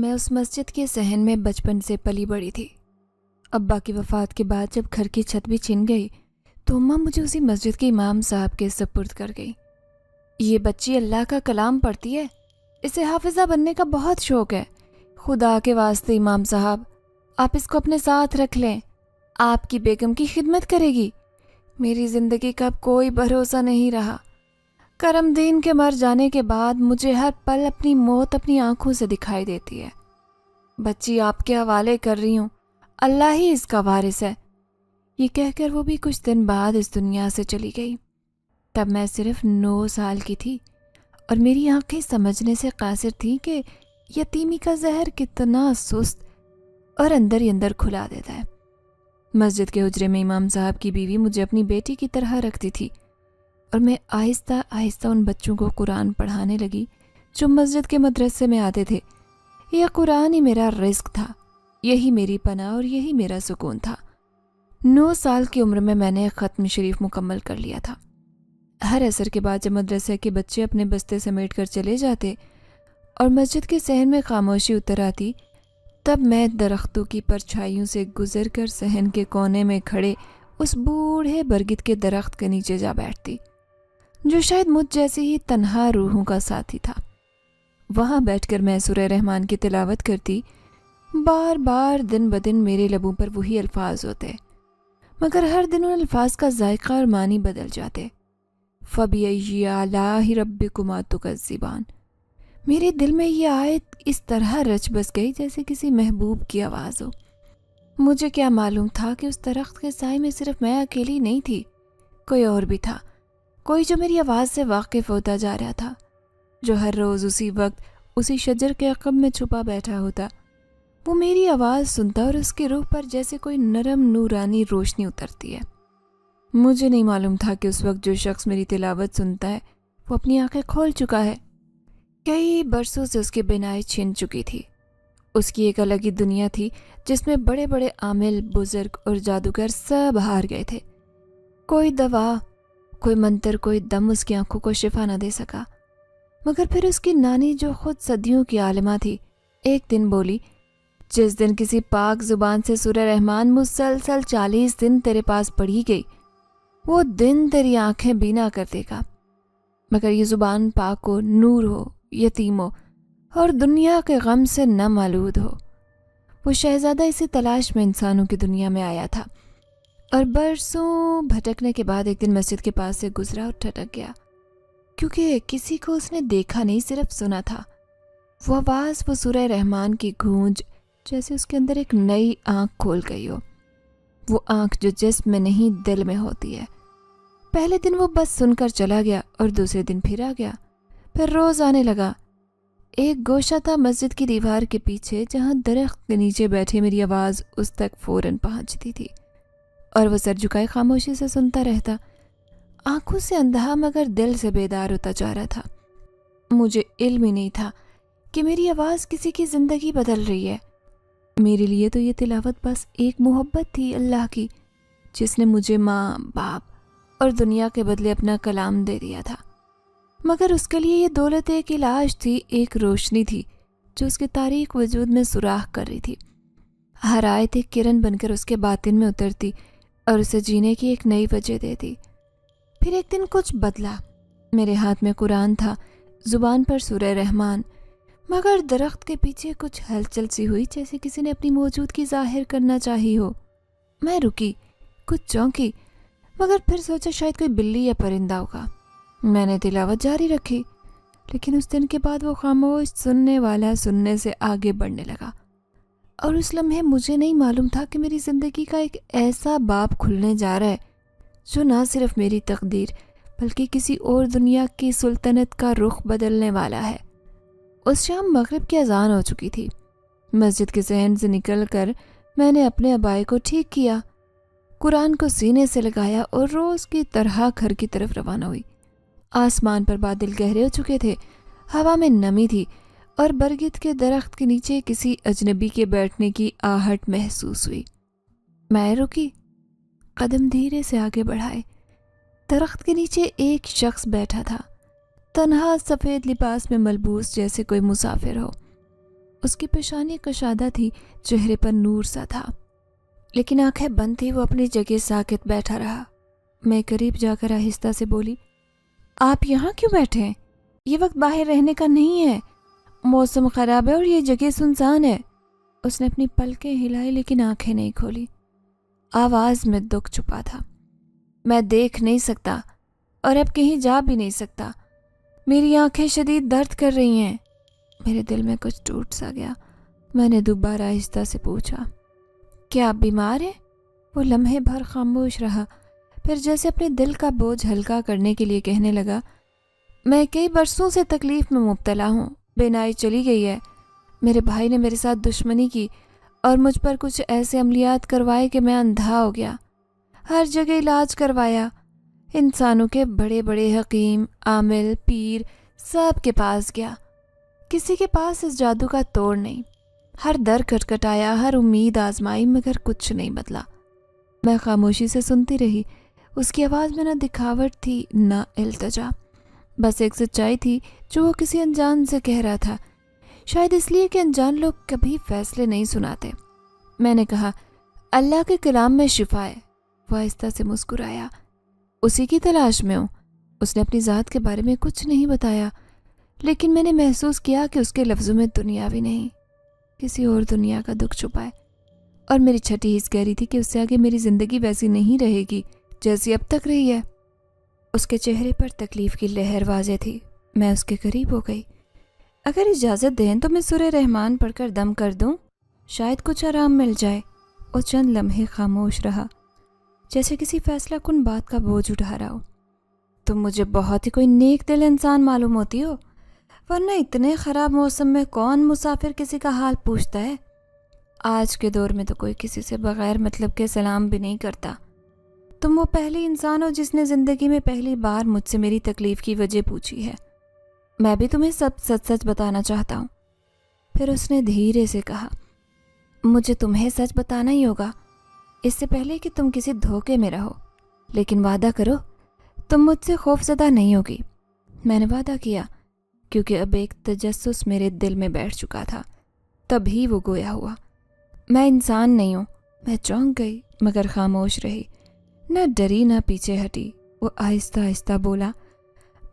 میں اس مسجد کے صحن میں بچپن سے پلی بڑھی تھی۔ ابا کی وفات کے بعد جب گھر کی چھت بھی چھن گئی تو اماں مجھے اسی مسجد کے امام صاحب کے سپرد کر گئی۔ یہ بچی اللہ کا کلام پڑھتی ہے، اسے حافظہ بننے کا بہت شوق ہے، خدا کے واسطے امام صاحب آپ اس کو اپنے ساتھ رکھ لیں، آپ کی بیگم کی خدمت کرے گی۔ میری زندگی کا اب کوئی بھروسہ نہیں رہا۔ کرم دین کے مر جانے کے بعد مجھے ہر پل اپنی موت اپنی آنکھوں سے دکھائی دیتی ہے۔ بچی آپ کے حوالے کر رہی ہوں، اللہ ہی اس کا وارث ہے۔ یہ کہہ کر وہ بھی کچھ دن بعد اس دنیا سے چلی گئی۔ تب میں صرف 9 سال کی تھی اور میری آنکھیں سمجھنے سے قاصر تھیں کہ یتیمی کا زہر کتنا سست اور اندر ہی اندر کھلا دیتا ہے۔ مسجد کے حجرے میں امام صاحب کی بیوی مجھے اپنی بیٹی کی طرح رکھتی تھی اور میں آہستہ آہستہ ان بچوں کو قرآن پڑھانے لگی جو مسجد کے مدرسے میں آتے تھے۔ یہ قرآن ہی میرا رزق تھا، یہی میری پناہ اور یہی میرا سکون تھا۔ 9 سال کی عمر میں نے ختم شریف مکمل کر لیا تھا۔ ہر عصر کے بعد جب مدرسے کے بچے اپنے بستے سمیٹ کر چلے جاتے اور مسجد کے صحن میں خاموشی اتر آتی، تب میں درختوں کی پرچھائیوں سے گزر کر صحن کے کونے میں کھڑے اس بوڑھے برگد کے درخت کے نیچے جا بیٹھتی جو شاید مجھ جیسی ہی تنہا روحوں کا ساتھی تھا۔ وہاں بیٹھ کر میں سورہ رحمان کی تلاوت کرتی۔ بار بار دن بدن میرے لبوں پر وہی الفاظ ہوتے، مگر ہر دن ان الفاظ کا ذائقہ اور معنی بدل جاتے۔ فَبِأَيِّ آلَاءِ رَبِّكُمَا تُكَذِّبَانِ۔ میرے دل میں یہ آیت اس طرح رچ بس گئی جیسے کسی محبوب کی آواز ہو۔ مجھے کیا معلوم تھا کہ اس درخت کے سائے میں صرف میں اکیلی نہیں تھی، کوئی اور بھی تھا، کوئی جو میری آواز سے واقف ہوتا جا رہا تھا، جو ہر روز اسی وقت اسی شجر کے عقب میں چھپا بیٹھا ہوتا۔ وہ میری آواز سنتا اور اس کی روح پر جیسے کوئی نرم نورانی روشنی اترتی ہے۔ مجھے نہیں معلوم تھا کہ اس وقت جو شخص میری تلاوت سنتا ہے وہ اپنی آنکھیں کھول چکا ہے۔ کئی برسوں سے اس کی بینائی چھن چکی تھی۔ اس کی ایک الگ ہی دنیا تھی جس میں بڑے بڑے عامل، بزرگ اور جادوگر سب ہار گئے تھے۔ کوئی دوا، کوئی منتر، کوئی دم اس کی آنکھوں کو شفا نہ دے سکا۔ مگر پھر اس کی نانی جو خود صدیوں کی عالمہ تھی، ایک دن بولی، جس دن کسی پاک زبان سے سورہ رحمان مسلسل 40 دن تیرے پاس پڑھی گئی، وہ دن تیری آنکھیں بینا کر دے گا، مگر یہ زبان پاک ہو، نور ہو، یتیم ہو اور دنیا کے غم سے نہ مالود ہو۔ وہ شہزادہ اسی تلاش میں انسانوں کی دنیا میں آیا تھا اور برسوں بھٹکنے کے بعد ایک دن مسجد کے پاس سے گزرا اور ٹھٹک گیا، کیونکہ کسی کو اس نے دیکھا نہیں، صرف سنا تھا۔ وہ آواز، وہ سورہ رحمان کی گونج، جیسے اس کے اندر ایک نئی آنکھ کھول گئی ہو، وہ آنکھ جو جسم میں نہیں دل میں ہوتی ہے۔ پہلے دن وہ بس سن کر چلا گیا اور دوسرے دن پھر آ گیا، پھر روز آنے لگا۔ ایک گوشہ تھا مسجد کی دیوار کے پیچھے جہاں درخت کے نیچے بیٹھے میری آواز اس تک فوراً پہنچتی تھی اور وہ سر جھکائے خاموشی سے سنتا رہتا، آنکھوں سے اندھا مگر دل سے بیدار ہوتا جا رہا تھا۔ مجھے علم ہی نہیں تھا کہ میری آواز کسی کی زندگی بدل رہی ہے۔ میرے لیے تو یہ تلاوت بس ایک محبت تھی اللہ کی، جس نے مجھے ماں، باپ اور دنیا کے بدلے اپنا کلام دے دیا تھا۔ مگر اس کے لیے یہ دولت ایک علاج تھی، ایک روشنی تھی جو اس کے تاریک وجود میں سوراخ کر رہی تھی۔ ہر آیت ایک کرن بن کر اس کے باطن میں اترتی اور اسے جینے کی ایک نئی وجہ دیتی۔ پھر ایک دن کچھ بدلا، میرے ہاتھ میں قرآن تھا، زبان پر سورہ رحمان، مگر درخت کے پیچھے کچھ ہلچل سی ہوئی جیسے کسی نے اپنی موجودگی ظاہر کرنا چاہی ہو۔ میں رکی، کچھ چونکی، مگر پھر سوچا شاید کوئی بلی یا پرندہ ہوگا۔ میں نے تلاوت جاری رکھی، لیکن اس دن کے بعد وہ خاموش سننے والا سننے سے آگے بڑھنے لگا، اور اس لمحے مجھے نہیں معلوم تھا کہ میری زندگی کا ایک ایسا باب کھلنے جا رہا ہے جو نہ صرف میری تقدیر بلکہ کسی اور دنیا کی سلطنت کا رخ بدلنے والا ہے۔ اس شام مغرب کی اذان ہو چکی تھی۔ مسجد کے صحن سے نکل کر میں نے اپنے عبائے کو ٹھیک کیا، قرآن کو سینے سے لگایا اور روز کی طرح گھر کی طرف روانہ ہوئی۔ آسمان پر بادل گہرے ہو چکے تھے، ہوا میں نمی تھی اور برگد کے درخت کے نیچے کسی اجنبی کے بیٹھنے کی آہٹ محسوس ہوئی۔ میں رکی، قدم دھیرے سے آگے بڑھائے۔ درخت کے نیچے ایک شخص بیٹھا تھا، تنہا، سفید لباس میں ملبوس جیسے کوئی مسافر ہو۔ اس کی پیشانی کشادہ تھی، چہرے پر نور سا تھا، لیکن آنکھیں بند تھی۔ وہ اپنی جگہ ساکت بیٹھا رہا۔ میں قریب جا کر آہستہ سے بولی، آپ یہاں کیوں بیٹھے ہیں؟ یہ وقت باہر رہنے کا نہیں ہے، موسم خراب ہے اور یہ جگہ سنسان ہے۔ اس نے اپنی پلکیں ہلائی لیکن آنکھیں نہیں کھولی۔ آواز میں دکھ چھپا تھا۔ میں دیکھ نہیں سکتا اور اب کہیں جا بھی نہیں سکتا، میری آنکھیں شدید درد کر رہی ہیں۔ میرے دل میں کچھ ٹوٹ سا گیا۔ میں نے دوبارہ آہستہ سے پوچھا، کیا آپ بیمار ہیں؟ وہ لمحے بھر خاموش رہا، پھر جیسے اپنے دل کا بوجھ ہلکا کرنے کے لیے کہنے لگا، میں کئی برسوں سے تکلیف میں مبتلا ہوں، بینائی چلی گئی ہے، میرے بھائی نے میرے ساتھ دشمنی کی اور مجھ پر کچھ ایسے عملیات کروائے کہ میں اندھا ہو گیا۔ ہر جگہ علاج کروایا، انسانوں کے بڑے بڑے حکیم، عامل، پیر، سب کے پاس گیا، کسی کے پاس اس جادو کا توڑ نہیں۔ ہر در کھٹکھٹایا، ہر امید آزمائی، مگر کچھ نہیں بدلا۔ میں خاموشی سے سنتی رہی۔ اس کی آواز میں نہ دکھاوٹ تھی نہ التجا، بس ایک سچائی تھی جو وہ کسی انجان سے کہہ رہا تھا، شاید اس لیے کہ انجان لوگ کبھی فیصلے نہیں سناتے۔ میں نے کہا، اللہ کے کلام میں شفا ہے۔ وہ آہستہ سے مسکرایا، اسی کی تلاش میں ہوں۔ اس نے اپنی ذات کے بارے میں کچھ نہیں بتایا، لیکن میں نے محسوس کیا کہ اس کے لفظوں میں دنیاوی نہیں، کسی اور دنیا کا دکھ چھپا ہے۔ اور میری چھٹی حس کہہ رہی تھی کہ اس سے آگے میری زندگی ویسی نہیں رہے گی جیسی اب تک رہی ہے۔ اس کے چہرے پر تکلیف کی لہر واضح تھی۔ میں اس کے قریب ہو گئی۔ اگر اجازت دیں تو میں سورہ رحمان پڑھ کر دم کر دوں، شاید کچھ آرام مل جائے۔ وہ چند لمحے خاموش رہا، جیسے کسی فیصلہ کن بات کا بوجھ اٹھا رہا ہو۔ تم مجھے بہت ہی کوئی نیک دل انسان معلوم ہوتی ہو، ورنہ اتنے خراب موسم میں کون مسافر کسی کا حال پوچھتا ہے؟ آج کے دور میں تو کوئی کسی سے بغیر مطلب کے سلام بھی نہیں کرتا۔ تم وہ پہلی انسان ہو جس نے زندگی میں پہلی بار مجھ سے میری تکلیف کی وجہ پوچھی ہے۔ میں بھی تمہیں سب سچ سچ بتانا چاہتا ہوں۔ پھر اس نے دھیرے سے کہا، مجھے تمہیں سچ بتانا ہی ہوگا، اس سے پہلے کہ تم کسی دھوکے میں رہو، لیکن وعدہ کرو تم مجھ سے خوف زدہ نہیں ہوگی۔ میں نے وعدہ کیا، کیونکہ اب ایک تجسس میرے دل میں بیٹھ چکا تھا۔ تبھی وہ گویا ہوا، میں انسان نہیں ہوں۔ میں چونک گئی مگر خاموش رہی، نہ ڈری نہ پیچھے ہٹی۔ وہ آہستہ آہستہ بولا،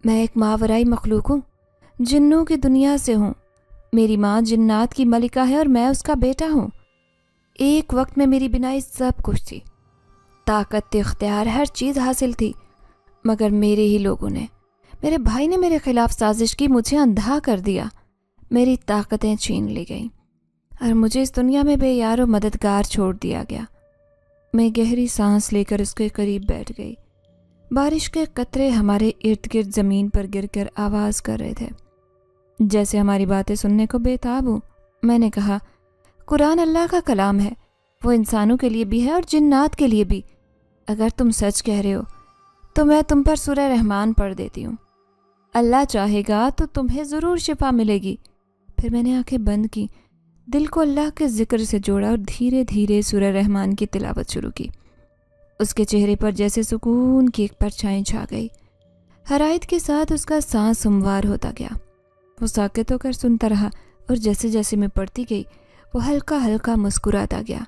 میں ایک ماورائی مخلوق ہوں، جنوں کی دنیا سے ہوں۔ میری ماں جنات کی ملکہ ہے اور میں اس کا بیٹا ہوں۔ ایک وقت میں میری بنائی سب کچھ تھی، طاقت، اختیار، ہر چیز حاصل تھی، مگر میرے ہی لوگوں نے، میرے بھائی نے میرے خلاف سازش کی، مجھے اندھا کر دیا، میری طاقتیں چھین لی گئیں اور مجھے اس دنیا میں بے یار و مددگار چھوڑ دیا گیا۔ میں گہری سانس لے کر اس کے قریب بیٹھ گئی۔ بارش کے قطرے ہمارے ارد گرد زمین پر گر کر آواز کر رہے تھے، جیسے ہماری باتیں سننے کو بے تاب ہوں۔ میں نے کہا، قرآن اللہ کا کلام ہے، وہ انسانوں کے لیے بھی ہے اور جنات کے لیے بھی۔ اگر تم سچ کہہ رہے ہو تو میں تم پر سورہ رحمان پڑھ دیتی ہوں، اللہ چاہے گا تو تمہیں ضرور شفا ملے گی۔ پھر میں نے آنکھیں بند کی، دل کو اللہ کے ذکر سے جوڑا اور دھیرے دھیرے سورہ رحمان کی تلاوت شروع کی۔ اس کے چہرے پر جیسے سکون کی ایک پرچھائی چھا گئی۔ ہر آیت کے ساتھ اس کا سانس ہموار ہوتا گیا۔ وہ ساکت ہو کر سنتا رہا اور جیسے جیسے میں پڑھتی گئی وہ ہلکا ہلکا مسکراتا گیا۔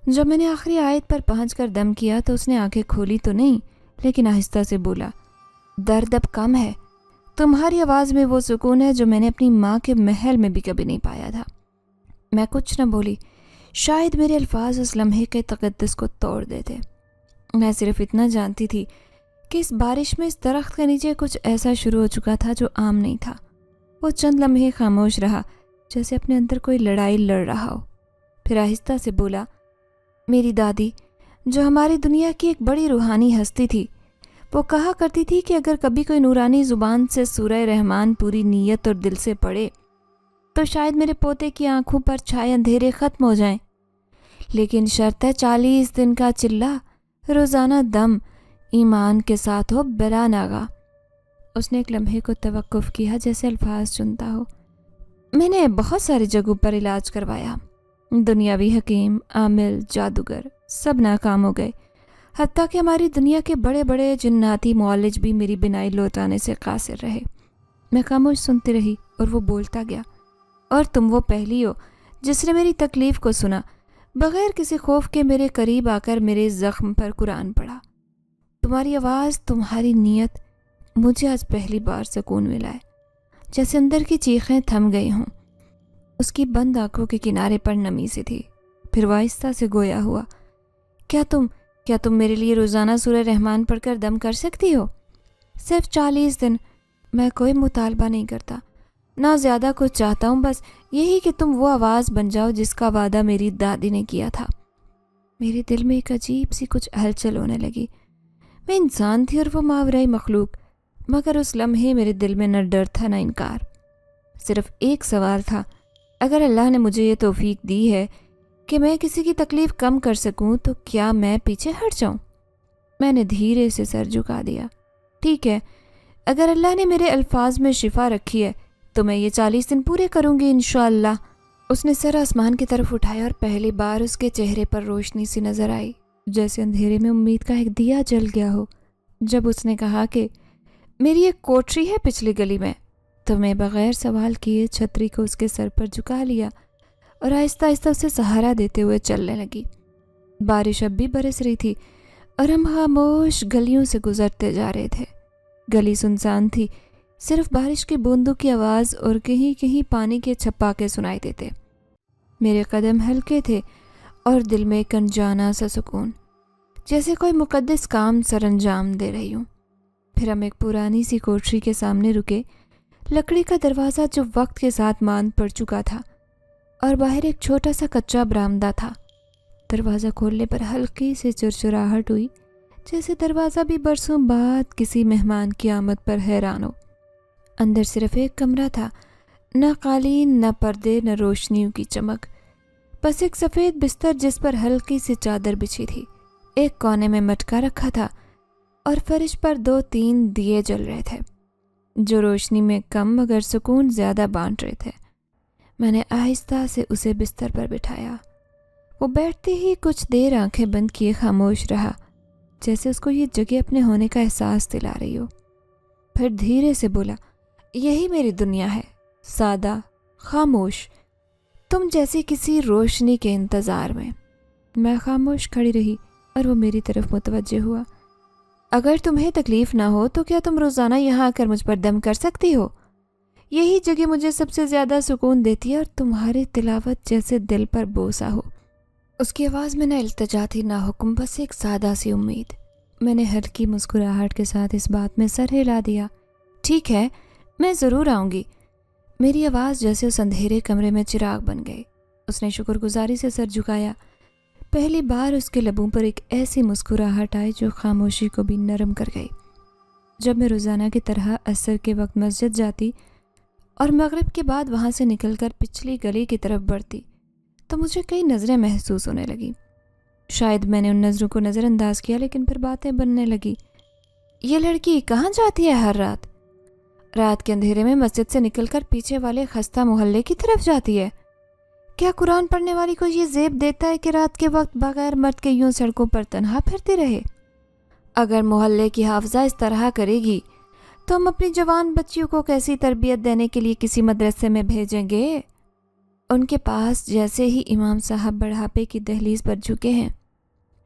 جب میں نے آخری آیت پر پہنچ کر دم کیا تو اس نے آنکھیں کھولی تو نہیں، لیکن آہستہ سے بولا، درد اب کم ہے، تمہاری آواز میں وہ سکون ہے جو میں نے اپنی ماں کے محل میں بھی کبھی نہیں پایا تھا۔ میں کچھ نہ بولی، شاید میرے الفاظ اس لمحے کے تقدس کو توڑ دیتے۔ میں صرف اتنا جانتی تھی کہ اس بارش میں اس درخت کے نیچے کچھ ایسا شروع ہو چکا تھا جو عام نہیں تھا۔ وہ چند لمحے خاموش رہا، جیسے اپنے اندر کوئی لڑائی لڑ رہا ہو، پھر آہستہ سے بولا، میری دادی جو ہماری دنیا کی ایک بڑی روحانی ہستی تھی، وہ کہا کرتی تھی کہ اگر کبھی کوئی نورانی زبان سے سورہ رحمان پوری نیت اور دل سے پڑھے تو شاید میرے پوتے کی آنکھوں پر چھائے اندھیرے ختم ہو جائیں، لیکن شرط ہے 40 دن کا چلہ، روزانہ دم، ایمان کے ساتھ ہو بلا ناغہ۔ اس نے ایک لمحے کو توقف کیا، جیسے الفاظ چنتا ہو۔ میں نے بہت ساری جگہوں پر علاج کروایا، دنیاوی حکیم، عامل، جادوگر، سب ناکام ہو گئے، حتیٰ کہ ہماری دنیا کے بڑے بڑے جناتی معالج بھی میری بینائی لوٹانے سے قاصر رہے۔ میں خاموش سنتی رہی اور وہ بولتا گیا، اور تم وہ پہلی ہو جس نے میری تکلیف کو سنا، بغیر کسی خوف کے میرے قریب آ کر میرے زخم پر قرآن پڑھا۔ تمہاری آواز، تمہاری نیت، مجھے آج پہلی بار سکون ملا ہے، جیسے اندر کی چیخیں تھم گئی ہوں۔ اس کی بند آنکھوں کے کنارے پر نمی سی تھی، پھر وہ آہستہ سے گویا ہوا۔ کیا تم میرے لیے روزانہ سورہ رحمان پڑھ کر دم کر سکتی ہو؟ صرف 40 دن۔ میں کوئی مطالبہ نہیں کرتا، نہ زیادہ کچھ چاہتا ہوں، بس یہی کہ تم وہ آواز بن جاؤ جس کا وعدہ میری دادی نے کیا تھا۔ میرے دل میں ایک عجیب سی کچھ ہلچل ہونے لگی۔ میں انسان تھی اور وہ ماورائی مخلوق، مگر اس لمحے میرے دل میں نہ ڈر تھا نہ انکار۔ صرف ایک سوال تھا، اگر اللہ نے مجھے یہ توفیق دی ہے کہ میں کسی کی تکلیف کم کر سکوں تو کیا میں پیچھے ہٹ جاؤں؟ میں نے دھیرے سے سر جھکا دیا۔ ٹھیک ہے، اگر اللہ نے میرے الفاظ میں شفا رکھی ہے تو میں یہ 40 دن پورے کروں گی انشاءاللہ۔ اس نے سر آسمان کی طرف اٹھایا اور پہلی بار اس کے چہرے پر روشنی سی نظر آئی، جیسے اندھیرے میں امید کا ایک دیا جل گیا ہو۔ جب اس نے کہا کہ میری ایک کوٹری ہے پچھلی گلی میں، تو میں بغیر سوال کیے چھتری کو اس کے سر پر جھکا لیا اور آہستہ آہستہ اسے سہارا دیتے ہوئے چلنے لگی۔ بارش اب بھی برس رہی تھی اور ہم خاموش گلیوں سے گزرتے جا رہے تھے۔ گلی سنسان تھی، صرف بارش کی بوندوں کی آواز اور کہیں کہیں پانی کے چھپاکے سنائی دیتے۔ میرے قدم ہلکے تھے اور دل میں ایک انجانا سا سکون، جیسے کوئی مقدس کام سر انجام دے رہی ہوں۔ پھر ہم ایک پرانی سی کوٹری کے سامنے رکے۔ لکڑی کا دروازہ جو وقت کے ساتھ ماند پڑ چکا تھا، اور باہر ایک چھوٹا سا کچا برآمدہ تھا۔ دروازہ کھولنے پر ہلکی سی چرچراہٹ ہوئی، جیسے دروازہ بھی برسوں بعد کسی مہمان کی آمد پر حیران ہو۔ اندر صرف ایک کمرہ تھا، نہ قالین، نہ پردے، نہ روشنیوں کی چمک، بس ایک سفید بستر جس پر ہلکی سی چادر بچھی تھی۔ ایک کونے میں مٹکا رکھا تھا اور فرش پر 2-3 دیے جل رہے تھے، جو روشنی میں کم مگر سکون زیادہ بانٹ رہے تھے۔ میں نے آہستہ سے اسے بستر پر بٹھایا۔ وہ بیٹھتے ہی کچھ دیر آنکھیں بند کیے خاموش رہا، جیسے اس کو یہ جگہ اپنے ہونے کا احساس دلا رہی ہو۔ پھر دھیرے سے بولا، یہی میری دنیا ہے، سادہ، خاموش، تم جیسے کسی روشنی کے انتظار میں۔ میں خاموش کھڑی رہی اور وہ میری طرف متوجہ ہوا۔ اگر تمہیں تکلیف نہ ہو تو کیا تم روزانہ یہاں آ کر مجھ پر دم کر سکتی ہو؟ یہی جگہ مجھے سب سے زیادہ سکون دیتی ہے اور تمہاری تلاوت جیسے دل پر بوسہ ہو۔ اس کی آواز میں نہ التجا تھی نہ حکم، بس ایک سادہ سی امید۔ میں نے ہلکی مسکراہٹ کے ساتھ اس بات میں سر ہلا دیا۔ ٹھیک ہے، میں ضرور آؤں گی۔ میری آواز جیسے اس اندھیرے کمرے میں چراغ بن گئی۔ اس نے شکر گزاری سے سر جھکایا۔ پہلی بار اس کے لبوں پر ایک ایسی مسکراہٹ آئی جو خاموشی کو بھی نرم کر گئی۔ جب میں روزانہ کی طرح عصر کے وقت مسجد جاتی اور مغرب کے بعد وہاں سے نکل کر پچھلی گلی کی طرف بڑھتی تو مجھے کئی نظریں محسوس ہونے لگیں۔ شاید میں نے ان نظروں کو نظر انداز کیا، لیکن پھر باتیں بننے لگی۔ یہ لڑکی کہاں جاتی ہے ہر رات؟ رات کے اندھیرے میں مسجد سے نکل کر پیچھے والے خستہ محلے کی طرف جاتی ہے؟ کیا قرآن پڑھنے والی کو یہ زیب دیتا ہے کہ رات کے وقت بغیر مرد کے یوں سڑکوں پر تنہا پھرتی رہے؟ اگر محلے کی حافظہ اس طرح کرے گی تو ہم اپنی جوان بچیوں کو کیسی تربیت دینے کے لیے کسی مدرسے میں بھیجیں گے؟ ان کے پاس جیسے ہی امام صاحب بڑھاپے کی دہلیز پر جھکے ہیں،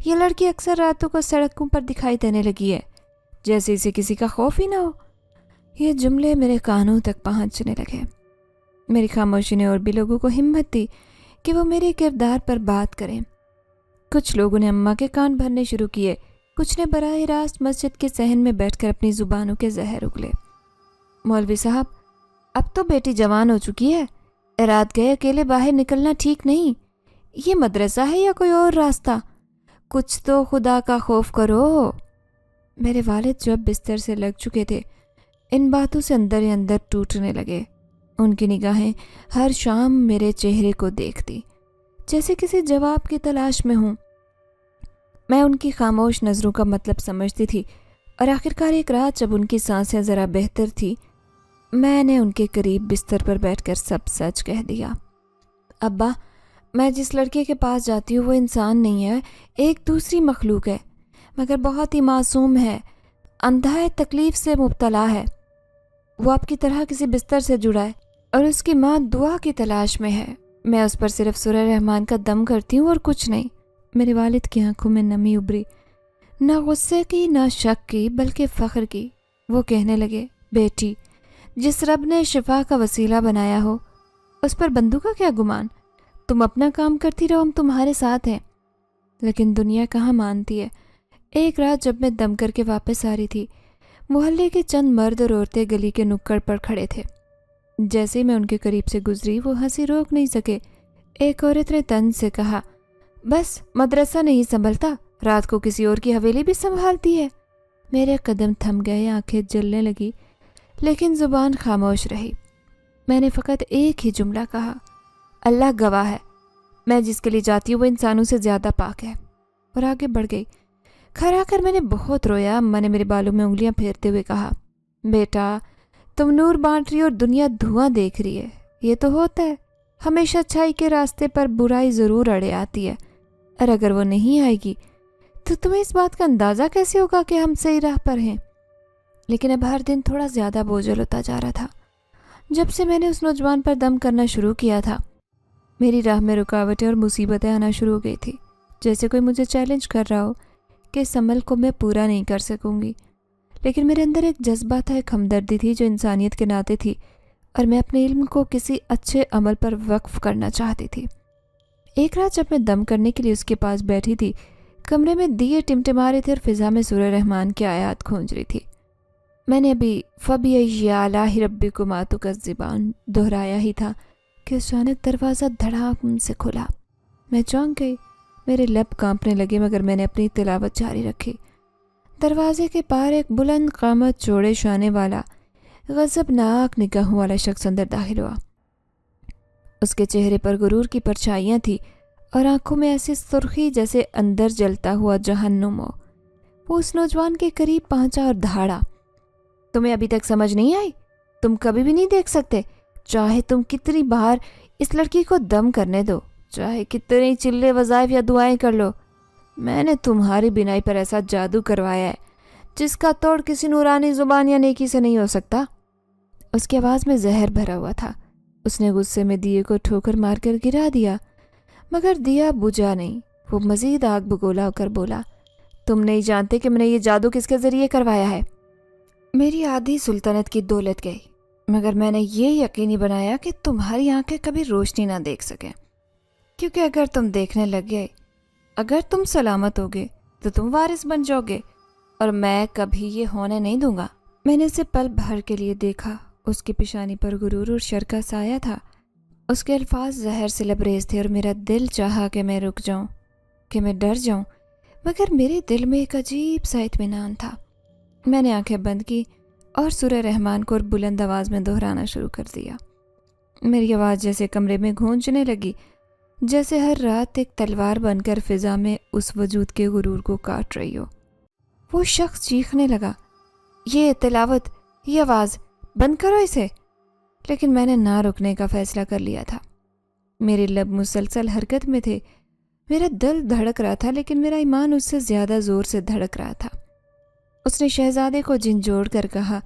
یہ لڑکی اکثر راتوں کو سڑکوں پر دکھائی دینے لگی ہے، جیسے اسے کسی کا خوف ہی نہ ہو۔ یہ جملے میرے کانوں تک پہنچنے لگے۔ میری خاموشی نے اور بھی لوگوں کو ہمت دی کہ وہ میرے کردار پر بات کریں۔ کچھ لوگوں نے اماں کے کان بھرنے شروع کیے، کچھ نے براہ راست مسجد کے صحن میں بیٹھ کر اپنی زبانوں کے زہر اگلے۔ مولوی صاحب، اب تو بیٹی جوان ہو چکی ہے، رات گئے اکیلے باہر نکلنا ٹھیک نہیں۔ یہ مدرسہ ہے یا کوئی اور راستہ؟ کچھ تو خدا کا خوف کرو۔ میرے والد جب بستر سے لگ چکے تھے، ان باتوں سے اندر ہی اندر ٹوٹنے لگے۔ ان کی نگاہیں ہر شام میرے چہرے کو دیکھتی، جیسے کسی جواب کی تلاش میں ہوں۔ میں ان کی خاموش نظروں کا مطلب سمجھتی تھی، اور آخرکار ایک رات جب ان کی سانسیں ذرا بہتر تھی، میں نے ان کے قریب بستر پر بیٹھ کر سب سچ کہہ دیا۔ ابا، میں جس لڑکے کے پاس جاتی ہوں وہ انسان نہیں ہے، ایک دوسری مخلوق ہے، مگر بہت ہی معصوم ہے، اندھا ہے، تکلیف سے مبتلا ہے۔ وہ آپ کی طرح کسی بستر سے جڑا ہے اور اس کی ماں دعا کی تلاش میں ہے۔ میں اس پر صرف سورہ رحمان کا دم کرتی ہوں اور کچھ نہیں۔ میرے والد کی آنکھوں میں نمی ابھری، نہ غصے کی نہ شک کی بلکہ فخر کی۔ وہ کہنے لگے، بیٹی، جس رب نے شفا کا وسیلہ بنایا ہو اس پر بندوں کا کیا گمان؟ تم اپنا کام کرتی رہو، ہم تمہارے ساتھ ہیں۔ لیکن دنیا کہاں مانتی ہے۔ ایک رات جب میں دم کر کے واپس آ رہی تھی، محلے کے چند مرد اور عورتیں گلی کے نکڑ پر کھڑے تھے۔ جیسے میں ان کے قریب سے گزری وہ ہنسی روک نہیں سکے۔ ایک عورت نے طنز سے کہا، بس مدرسہ نہیں سنبھلتا، رات کو کسی اور کی حویلی بھی سنبھالتی ہے۔ میرے قدم تھم گئے، آنکھیں جلنے لگی، لیکن زبان خاموش رہی۔ میں نے فقط ایک ہی جملہ کہا، اللہ گواہ ہے، میں جس کے لیے جاتی ہوں وہ انسانوں سے زیادہ پاک ہے، اور آگے بڑھ گئی۔ گھر آ کر میں نے بہت رویا۔ اماں نے میرے بالوں میں انگلیاں پھیرتے ہوئے کہا، بیٹا، تم نور بانٹ رہی اور دنیا دھواں دیکھ رہی ہے۔ یہ تو ہوتا ہے، ہمیشہ اچھائی کے راستے پر برائی ضرور اڑے آتی ہے، اور اگر وہ نہیں آئے گی تو تمہیں اس بات کا اندازہ کیسے ہوگا کہ ہم صحیح راہ پر ہیں؟ لیکن اب ہر دن تھوڑا زیادہ بوجھل ہوتا جا رہا تھا۔ جب سے میں نے اس نوجوان پر دم کرنا شروع کیا تھا، میری راہ میں رکاوٹیں اور مصیبتیں آنا شروع ہو گئی تھی، جیسے کوئی مجھے چیلنج کر رہا ہو کہ اس عمل کو میں پورا نہیں کر سکوں گی۔ لیکن میرے اندر ایک جذبہ تھا، ایک ہمدردی تھی جو انسانیت کے ناطے تھی، اور میں اپنے علم کو کسی اچھے عمل پر وقف کرنا چاہتی تھی۔ ایک رات جب میں دم کرنے کے لیے اس کے پاس بیٹھی تھی، کمرے میں دیے ٹمٹما رہے تھے اور فضا میں سورہ رحمان کی آیات گونج رہی تھی۔ میں نے ابھی فَبِأَيِّ آلَاءِ رَبِّكُمَا تُكَذِّبَانِ دہرایا ہی تھا کہ اچانک دروازہ دھڑام سے کھلا۔ میں چونک گئی، میرے لب کانپنے لگے، مگر میں نے اپنی تلاوت جاری رکھی۔ دروازے کے پار ایک بلند قامت، چوڑے شانے والا، غضبناک نگاہوں والا شخص اندر داخل ہوا۔ اس کے چہرے پر غرور کی پرچھائیاں تھیں اور آنکھوں میں ایسی سرخی جیسے اندر جلتا ہوا جہنم ہو۔ وہ اس نوجوان کے قریب پہنچا اور دھاڑا، تمہیں ابھی تک سمجھ نہیں آئی؟ تم کبھی بھی نہیں دیکھ سکتے، چاہے تم کتنی بار اس لڑکی کو دم کرنے دو، چاہے کتنے چلے وظائف یا دعائیں کر لو، میں نے تمہاری بینائی پر ایسا جادو کروایا ہے جس کا توڑ کسی نورانی زبان یا نیکی سے نہیں ہو سکتا۔ اس کی آواز میں زہر بھرا ہوا تھا۔ اس نے غصے میں دیے کو ٹھوکر مار کر گرا دیا، مگر دیا بجھا نہیں۔ وہ مزید آگ بگولا ہو کر بولا، تم نہیں جانتے کہ میں نے یہ جادو کس کے ذریعے کروایا ہے۔ میری آدھی سلطنت کی دولت گئی، مگر میں نے یہ یقینی بنایا کہ تمہاری آنکھیں کبھی روشنی نہ دیکھ سکیں، کیونکہ اگر تم دیکھنے لگ گئے، اگر تم سلامت ہوگے تو تم وارث بن جاؤ گے، اور میں کبھی یہ ہونے نہیں دوں گا۔ میں نے اسے پل بھر کے لیے دیکھا۔ اس کی پیشانی پر غرور اور شر کا سایہ تھا۔ اس کے الفاظ زہر سے لبریز تھے اور میرا دل چاہا کہ میں رک جاؤں، کہ میں ڈر جاؤں، مگر میرے دل میں ایک عجیب سا اطمینان تھا۔ میں نے آنکھیں بند کی اور سورہ رحمان کو بلند آواز میں دہرانا شروع کر دیا۔ میری آواز جیسے کمرے میں گونجنے لگی، جیسے ہر رات ایک تلوار بن کر فضا میں اس وجود کے غرور کو کاٹ رہی ہو۔ وہ شخص چیخنے لگا، یہ تلاوت، یہ آواز، بند کرو اسے۔ لیکن میں نے نہ رکنے کا فیصلہ کر لیا تھا۔ میرے لب مسلسل حرکت میں تھے، میرا دل دھڑک رہا تھا، لیکن میرا ایمان اس سے زیادہ زور سے دھڑک رہا تھا۔ اس نے شہزادے کو جھنجھوڑ کر کہا،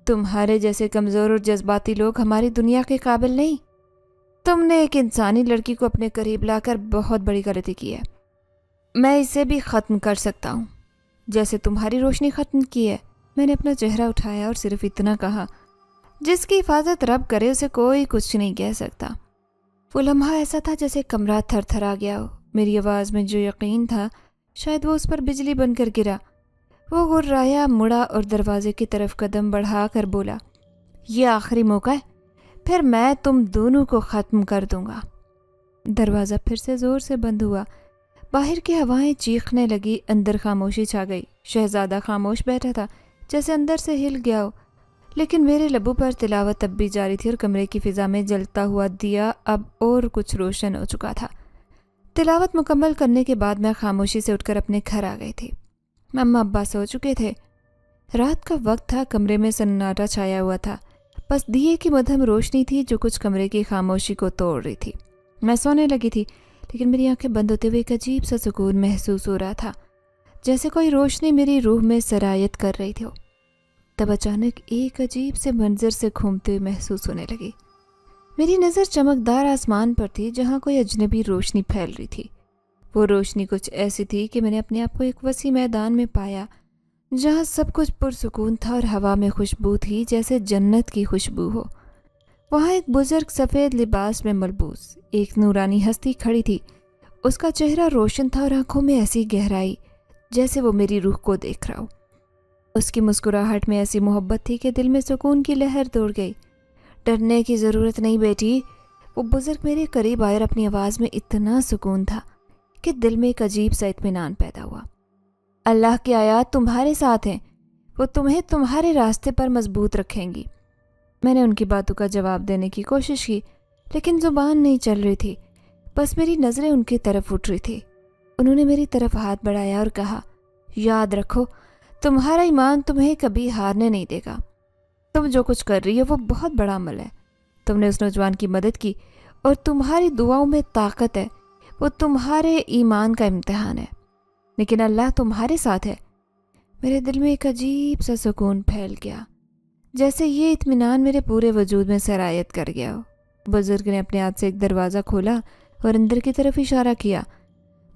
تمہارے جیسے کمزور اور جذباتی لوگ ہماری دنیا کے قابل نہیں۔ تم نے ایک انسانی لڑکی کو اپنے قریب لا کر بہت بڑی غلطی کی ہے۔ میں اسے بھی ختم کر سکتا ہوں، جیسے تمہاری روشنی ختم کی ہے۔ میں نے اپنا چہرہ اٹھایا اور صرف اتنا کہا، جس کی حفاظت رب کرے اسے کوئی کچھ نہیں کہہ سکتا۔ وہ لمحہ ایسا تھا جیسے کمرہ تھر تھرا گیا ہو۔ میری آواز میں جو یقین تھا، شاید وہ اس پر بجلی بن کر گرا۔ وہ غرایا، مڑا اور دروازے کی طرف قدم بڑھا کر بولا، یہ آخری موقع ہے، پھر میں تم دونوں کو ختم کر دوں گا۔ دروازہ پھر سے زور سے بند ہوا۔ باہر کی ہوائیں چیخنے لگی، اندر خاموشی چھا گئی۔ شہزادہ خاموش بیٹھا تھا، جیسے اندر سے ہل گیا ہو، لیکن میرے لبوں پر تلاوت اب بھی جاری تھی اور کمرے کی فضا میں جلتا ہوا دیا اب اور کچھ روشن ہو چکا تھا۔ تلاوت مکمل کرنے کے بعد میں خاموشی سے اٹھ کر اپنے گھر آ گئی تھی۔ مما ابا سو چکے تھے۔ رات کا وقت تھا، کمرے میں سناٹا چھایا ہوا تھا، بس دیے کی مدھم روشنی تھی جو کچھ کمرے کی خاموشی کو توڑ رہی تھی۔ میں سونے لگی تھی، لیکن میری آنکھیں بند ہوتے ہوئے ایک عجیب سا سکون محسوس ہو رہا تھا، جیسے کوئی روشنی میری روح میں سرایت کر رہی تھی۔ تب اچانک ایک عجیب سے منظر سے گھومتے ہوئے محسوس ہونے لگی۔ میری نظر چمکدار آسمان پر تھی جہاں کوئی اجنبی روشنی پھیل رہی تھی۔ وہ روشنی کچھ ایسی تھی کہ میں نے اپنے آپ کو ایک وسیع میدان میں پایا جہاں سب کچھ پرسکون تھا اور ہوا میں خوشبو تھی جیسے جنت کی خوشبو ہو۔ وہاں ایک بزرگ سفید لباس میں ملبوس ایک نورانی ہستی کھڑی تھی۔ اس کا چہرہ روشن تھا اور آنکھوں میں ایسی گہرائی جیسے وہ میری روح کو دیکھ رہا ہو۔ اس کی مسکراہٹ میں ایسی محبت تھی کہ دل میں سکون کی لہر دوڑ گئی۔ ڈرنے کی ضرورت نہیں بیٹی، وہ بزرگ میرے قریب آئے اور اپنی آواز میں اتنا سکون تھا کہ دل میں ایک عجیب سا اطمینان پیدا ہوا۔ اللہ کی آیات تمہارے ساتھ ہیں، وہ تمہیں تمہارے راستے پر مضبوط رکھیں گی۔ میں نے ان کی باتوں کا جواب دینے کی کوشش کی لیکن زبان نہیں چل رہی تھی، بس میری نظریں ان کی طرف اٹھ رہی تھی۔ انہوں نے میری طرف ہاتھ بڑھایا اور کہا، یاد رکھو تمہارا ایمان تمہیں کبھی ہارنے نہیں دے گا۔ تم جو کچھ کر رہی ہو وہ بہت بڑا عمل ہے۔ تم نے اس نوجوان کی مدد کی اور تمہاری دعاؤں میں طاقت ہے، وہ تمہارے ایمان کا امتحان ہے، لیکن اللہ تمہارے ساتھ ہے۔ میرے دل میں ایک عجیب سا سکون پھیل گیا، جیسے یہ اطمینان میرے پورے وجود میں سرایت کر گیا ہو۔ بزرگ نے اپنے ہاتھ سے ایک دروازہ کھولا اور اندر کی طرف اشارہ کیا۔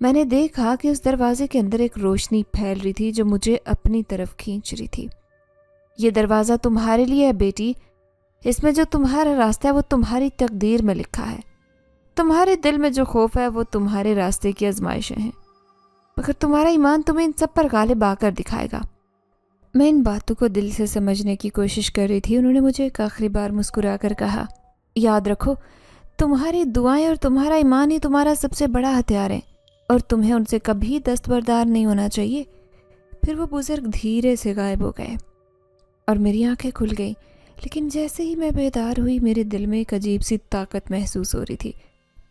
میں نے دیکھا کہ اس دروازے کے اندر ایک روشنی پھیل رہی تھی جو مجھے اپنی طرف کھینچ رہی تھی۔ یہ دروازہ تمہارے لیے ہے بیٹی، اس میں جو تمہارا راستہ ہے وہ تمہاری تقدیر میں لکھا ہے۔ تمہارے دل میں جو خوف ہے وہ تمہارے راستے کی آزمائشیں ہیں، مگر تمہارا ایمان تمہیں ان سب پر غالب آ کر دکھائے گا۔ میں ان باتوں کو دل سے سمجھنے کی کوشش کر رہی تھی۔ انہوں نے مجھے ایک آخری بار مسکرا کر کہا، یاد رکھو تمہاری دعائیں اور تمہارا ایمان ہی تمہارا سب سے بڑا ہتھیار ہے اور تمہیں ان سے کبھی دستبردار نہیں ہونا چاہیے۔ پھر وہ بزرگ دھیرے سے غائب ہو گئے اور میری آنکھیں کھل گئیں، لیکن جیسے ہی میں بیدار ہوئی میرے دل میں ایک عجیب سی طاقت محسوس ہو رہی تھی،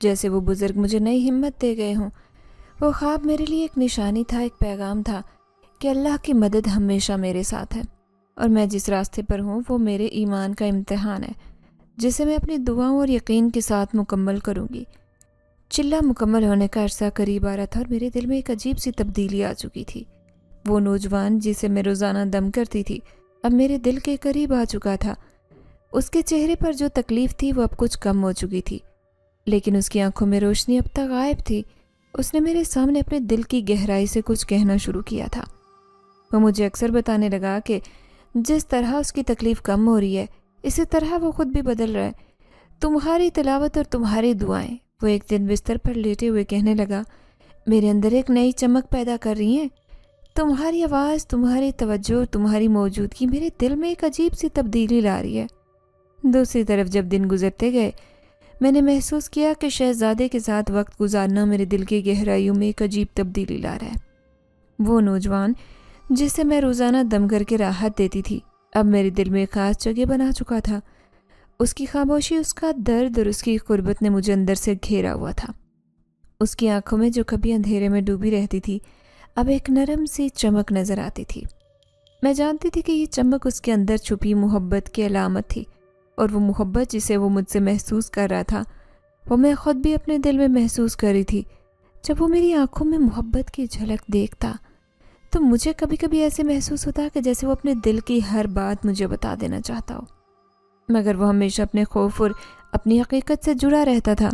جیسے وہ بزرگ مجھے نئی ہمت دے گئے ہوں۔ وہ خواب میرے لیے ایک نشانی تھا، ایک پیغام تھا کہ اللہ کی مدد ہمیشہ میرے ساتھ ہے اور میں جس راستے پر ہوں وہ میرے ایمان کا امتحان ہے جسے میں اپنی دعاؤں اور یقین کے ساتھ مکمل کروں گی۔ چلہ مکمل ہونے کا عرصہ قریب آ رہا تھا اور میرے دل میں ایک عجیب سی تبدیلی آ چکی تھی۔ وہ نوجوان جسے میں روزانہ دم کرتی تھی اب میرے دل کے قریب آ چکا تھا۔ اس کے چہرے پر جو تکلیف تھی وہ اب کچھ کم ہو چکی تھی، لیکن اس کی آنکھوں میں روشنی اب تک غائب تھی۔ اس نے میرے سامنے اپنے دل کی گہرائی سے کچھ کہنا شروع کیا تھا۔ وہ مجھے اکثر بتانے لگا کہ جس طرح اس کی تکلیف کم ہو رہی ہے اسی طرح وہ خود بھی بدل رہا ہے۔ تمہاری تلاوت اور تمہاری دعائیں، وہ ایک دن بستر پر لیٹے ہوئے کہنے لگا، میرے اندر ایک نئی چمک پیدا کر رہی ہیں۔ تمہاری آواز، تمہاری توجہ اور تمہاری موجودگی میرے دل میں ایک عجیب سی تبدیلی لا رہی ہے۔ دوسری طرف جب دن گزرتے گئے میں نے محسوس کیا کہ شہزادے کے ساتھ وقت گزارنا میرے دل کی گہرائیوں میں ایک عجیب تبدیلی لا رہا ہے۔ وہ نوجوان جسے میں روزانہ دم کر کے راحت دیتی تھی اب میرے دل میں ایک خاص جگہ بنا چکا تھا۔ اس کی خاموشی، اس کا درد اور اس کی قربت نے مجھے اندر سے گھیرا ہوا تھا۔ اس کی آنکھوں میں جو کبھی اندھیرے میں ڈوبی رہتی تھی اب ایک نرم سی چمک نظر آتی تھی۔ میں جانتی تھی کہ یہ چمک اس کے اندر چھپی محبت کی علامت تھی، اور وہ محبت جسے وہ مجھ سے محسوس کر رہا تھا وہ میں خود بھی اپنے دل میں محسوس کر رہی تھی۔ جب وہ میری آنکھوں میں محبت کی جھلک دیکھتا تو مجھے کبھی کبھی ایسے محسوس ہوتا کہ جیسے وہ اپنے دل کی ہر بات مجھے بتا دینا چاہتا ہو، مگر وہ ہمیشہ اپنے خوف اور اپنی حقیقت سے جڑا رہتا تھا۔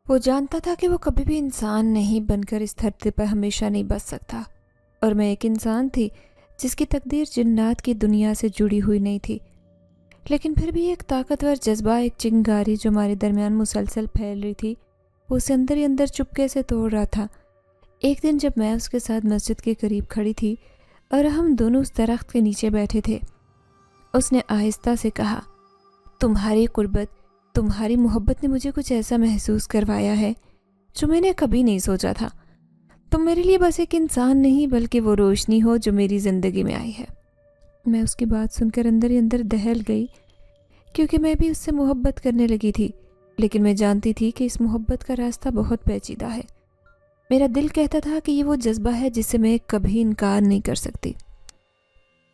وہ جانتا تھا کہ وہ کبھی بھی انسان نہیں بن کر اس دھرتی پر ہمیشہ نہیں بچ سکتا، اور میں ایک انسان تھی جس کی تقدیر جنات کی دنیا سے جڑی ہوئی نہیں تھی۔ لیکن پھر بھی ایک طاقتور جذبہ، ایک چنگاری جو ہمارے درمیان مسلسل پھیل رہی تھی، وہ اسے اندر ہی اندر چپکے سے توڑ رہا تھا۔ ایک دن جب میں اس کے ساتھ مسجد کے قریب کھڑی تھی اور ہم دونوں اس درخت کے نیچے بیٹھے تھے، اس نے آہستہ سے کہا، تمہاری قربت، تمہاری محبت نے مجھے کچھ ایسا محسوس کروایا ہے جو میں نے کبھی نہیں سوچا تھا۔ تم میرے لیے بس ایک انسان نہیں بلکہ وہ روشنی ہو جو میری زندگی میں آئی ہے۔ میں اس کی بات سن کر اندر ہی اندر دہل گئی، کیونکہ میں بھی اس سے محبت کرنے لگی تھی، لیکن میں جانتی تھی کہ اس محبت کا راستہ بہت پیچیدہ ہے۔ میرا دل کہتا تھا کہ یہ وہ جذبہ ہے جس سے میں کبھی انکار نہیں کر سکتی،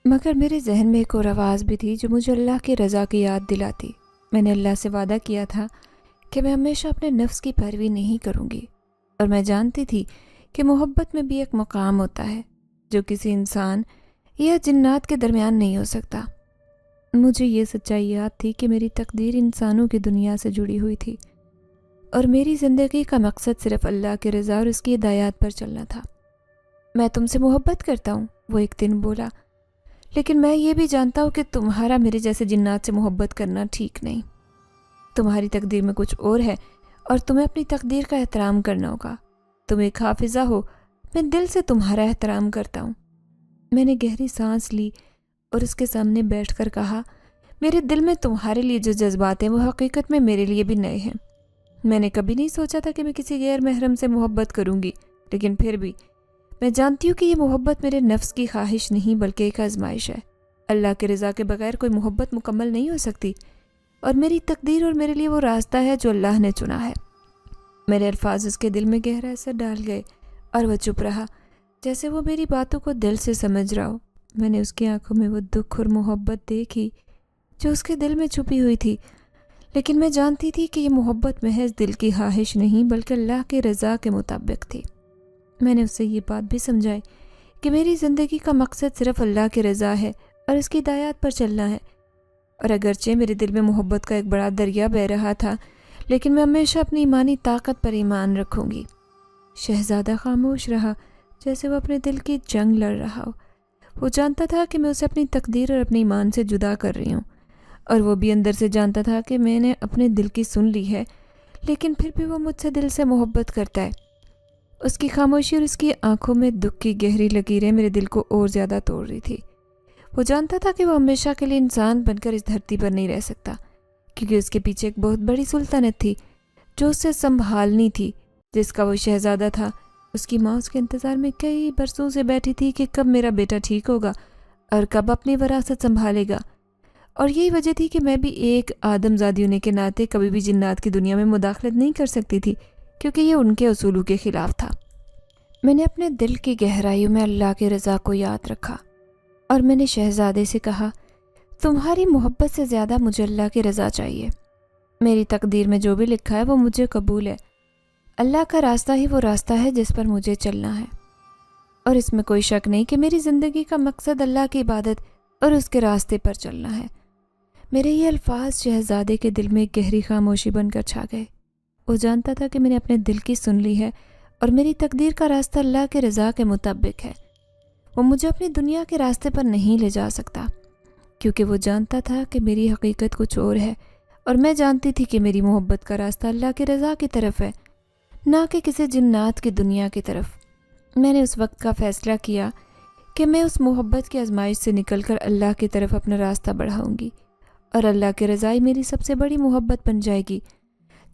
مگر میرے ذہن میں ایک اور آواز بھی تھی جو مجھے اللہ کی رضا کی یاد دلاتی۔ میں نے اللہ سے وعدہ کیا تھا کہ میں ہمیشہ اپنے نفس کی پیروی نہیں کروں گی، اور میں جانتی تھی کہ محبت میں بھی ایک مقام ہوتا ہے جو کسی انسان یا جنات کے درمیان نہیں ہو سکتا۔ مجھے یہ سچائی یاد تھی کہ میری تقدیر انسانوں کی دنیا سے جڑی ہوئی تھی اور میری زندگی کا مقصد صرف اللہ کی رضا اور اس کی ہدایات پر چلنا تھا۔ میں تم سے محبت کرتا ہوں، وہ ایک دن بولا، لیکن میں یہ بھی جانتا ہوں کہ تمہارا میرے جیسے جنات سے محبت کرنا ٹھیک نہیں۔ تمہاری تقدیر میں کچھ اور ہے اور تمہیں اپنی تقدیر کا احترام کرنا ہوگا۔ تم ایک حافظہ ہو، میں دل سے تمہارا احترام کرتا ہوں۔ میں نے گہری سانس لی اور اس کے سامنے بیٹھ کر کہا، میرے دل میں تمہارے لیے جو جذبات ہیں وہ حقیقت میں میرے لیے بھی نئے ہیں۔ میں نے کبھی نہیں سوچا تھا کہ میں کسی غیر محرم سے محبت کروں گی، لیکن پھر بھی میں جانتی ہوں کہ یہ محبت میرے نفس کی خواہش نہیں بلکہ ایک آزمائش ہے۔ اللہ کی رضا کے بغیر کوئی محبت مکمل نہیں ہو سکتی، اور میری تقدیر اور میرے لیے وہ راستہ ہے جو اللہ نے چنا ہے۔ میرے الفاظ اس کے دل میں گہرا اثر ڈال گئے اور وہ چپ رہا، جیسے وہ میری باتوں کو دل سے سمجھ رہا ہو۔ میں نے اس کی آنکھوں میں وہ دکھ اور محبت دیکھی جو اس کے دل میں چھپی ہوئی تھی، لیکن میں جانتی تھی کہ یہ محبت محض دل کی خواہش نہیں بلکہ اللہ کی رضا کے مطابق تھی۔ میں نے اس سے یہ بات بھی سمجھائی کہ میری زندگی کا مقصد صرف اللہ کی رضا ہے اور اس کی ہدایات پر چلنا ہے، اور اگرچہ میرے دل میں محبت کا ایک بڑا دریا بہہ رہا تھا، لیکن میں ہمیشہ اپنی ایمانی طاقت پر ایمان رکھوں گی۔ شہزادہ خاموش رہا، جیسے وہ اپنے دل کی جنگ لڑ رہا ہو۔ وہ جانتا تھا کہ میں اسے اپنی تقدیر اور اپنے ایمان سے جدا کر رہی ہوں، اور وہ بھی اندر سے جانتا تھا کہ میں نے اپنے دل کی سن لی ہے، لیکن پھر بھی وہ مجھ سے دل سے محبت کرتا ہے۔ اس کی خاموشی اور اس کی آنکھوں میں دکھ کی گہری لکیریں میرے دل کو اور زیادہ توڑ رہی تھی۔ وہ جانتا تھا کہ وہ ہمیشہ کے لیے انسان بن کر اس دھرتی پر نہیں رہ سکتا، کیونکہ اس کے پیچھے ایک بہت بڑی سلطنت تھی جو اسے سنبھالنی تھی، جس کا وہ شہزادہ تھا۔ اس کی ماں اس کے انتظار میں کئی برسوں سے بیٹھی تھی کہ کب میرا بیٹا ٹھیک ہوگا اور کب اپنی وراثت سنبھالے گا، اور یہی وجہ تھی کہ میں بھی ایک آدم زادی ہونے کے ناطے کبھی بھی جنات کی دنیا میں مداخلت نہیں کر سکتی تھی، کیونکہ یہ ان کے اصولوں کے خلاف تھا۔ میں نے اپنے دل کی گہرائیوں میں اللہ کی رضا کو یاد رکھا، اور میں نے شہزادے سے کہا، تمہاری محبت سے زیادہ مجھے اللہ کی رضا چاہیے۔ میری تقدیر میں جو بھی لکھا ہے وہ مجھے قبول ہے۔ اللہ کا راستہ ہی وہ راستہ ہے جس پر مجھے چلنا ہے، اور اس میں کوئی شک نہیں کہ میری زندگی کا مقصد اللہ کی عبادت اور اس کے راستے پر چلنا ہے۔ میرے یہ الفاظ شہزادے کے دل میں گہری خاموشی بن کر چھا گئے۔ وہ جانتا تھا کہ میں نے اپنے دل کی سن لی ہے اور میری تقدیر کا راستہ اللہ کے رضا کے مطابق ہے۔ وہ مجھے اپنی دنیا کے راستے پر نہیں لے جا سکتا، کیونکہ وہ جانتا تھا کہ میری حقیقت کچھ اور ہے، اور میں جانتی تھی کہ میری محبت کا راستہ اللہ کی رضا کی طرف ہے، نہ کہ کسی جنات کی دنیا کی طرف۔ میں نے اس وقت کا فیصلہ کیا کہ میں اس محبت کی آزمائش سے نکل کر اللہ کی طرف اپنا راستہ بڑھاؤں گی، اور اللہ کی رضا میری سب سے بڑی محبت بن جائے گی۔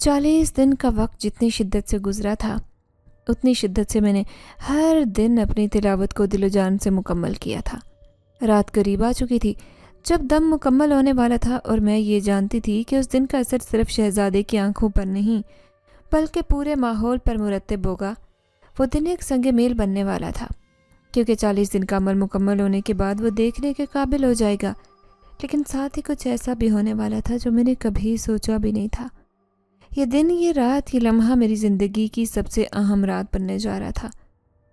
40 دن کا وقت جتنی شدت سے گزرا تھا، اتنی شدت سے میں نے ہر دن اپنی تلاوت کو دل و جان سے مکمل کیا تھا۔ رات قریب آ چکی تھی جب دم مکمل ہونے والا تھا، اور میں یہ جانتی تھی کہ اس دن کا اثر صرف شہزادے کی آنکھوں پر نہیں بلکہ پورے ماحول پر مرتب ہوگا۔ وہ دن ایک سنگ میل بننے والا تھا، کیونکہ 40 دن کا عمل مکمل ہونے کے بعد وہ دیکھنے کے قابل ہو جائے گا، لیکن ساتھ ہی کچھ ایسا بھی ہونے والا تھا جو میں نے کبھی سوچا بھی نہیں تھا۔ یہ دن، یہ رات، یہ لمحہ میری زندگی کی سب سے اہم رات بننے جا رہا تھا،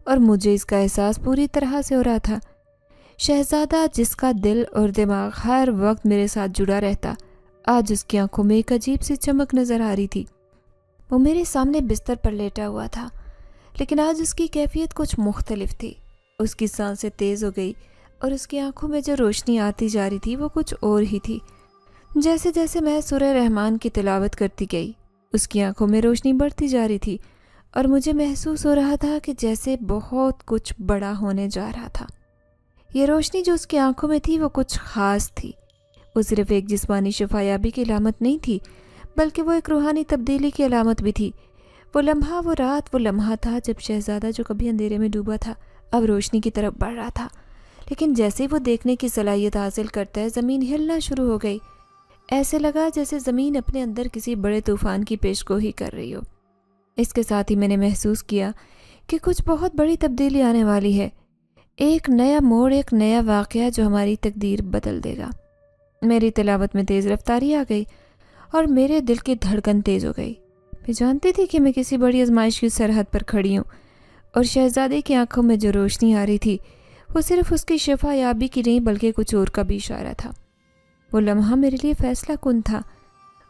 اور مجھے اس کا احساس پوری طرح سے ہو رہا تھا۔ شہزادہ، جس کا دل اور دماغ ہر وقت میرے ساتھ جڑا رہتا، آج اس کی آنکھوں میں ایک عجیب سی چمک نظر آ رہی تھی۔ وہ میرے سامنے بستر پر لیٹا ہوا تھا، لیکن آج اس کی کیفیت کچھ مختلف تھی۔ اس کی سانسیں تیز ہو گئی، اور اس کی آنکھوں میں جو روشنی آتی جا رہی تھی وہ کچھ اور ہی تھی۔ جیسے جیسے میں سورہ رحمان کی تلاوت کرتی گئی، اس کی آنکھوں میں روشنی بڑھتی جا رہی تھی، اور مجھے محسوس ہو رہا تھا کہ جیسے بہت کچھ بڑا ہونے جا رہا تھا۔ یہ روشنی جو اس کی آنکھوں میں تھی وہ کچھ خاص تھی۔ وہ صرف ایک جسمانی شفا یابی کی علامت نہیں تھی، بلکہ وہ ایک روحانی تبدیلی کی علامت بھی تھی۔ وہ لمحہ، وہ رات، وہ لمحہ تھا جب شہزادہ، جو کبھی اندھیرے میں ڈوبا تھا، اب روشنی کی طرف بڑھ رہا تھا۔ لیکن جیسے ہی وہ دیکھنے کی صلاحیت حاصل کرتا ہے، زمین ہلنا شروع ہو گئی۔ ایسے لگا جیسے زمین اپنے اندر کسی بڑے طوفان کی پیشگوئی کر رہی ہو۔ اس کے ساتھ ہی میں نے محسوس کیا کہ کچھ بہت بڑی تبدیلی آنے والی ہے، ایک نیا موڑ، ایک نیا واقعہ جو ہماری تقدیر بدل دے گا۔ میری تلاوت میں تیز رفتاری آ گئی، اور میرے دل کی دھڑکن تیز ہو گئی۔ میں جانتی تھی کہ میں کسی بڑی آزمائش کی سرحد پر کھڑی ہوں، اور شہزادے کی آنکھوں میں جو روشنی آ رہی تھی وہ صرف اس کی شفا یابی کی نہیں بلکہ کچھ اور کا بھی اشارہ تھا۔ وہ لمحہ میرے لیے فیصلہ کن تھا۔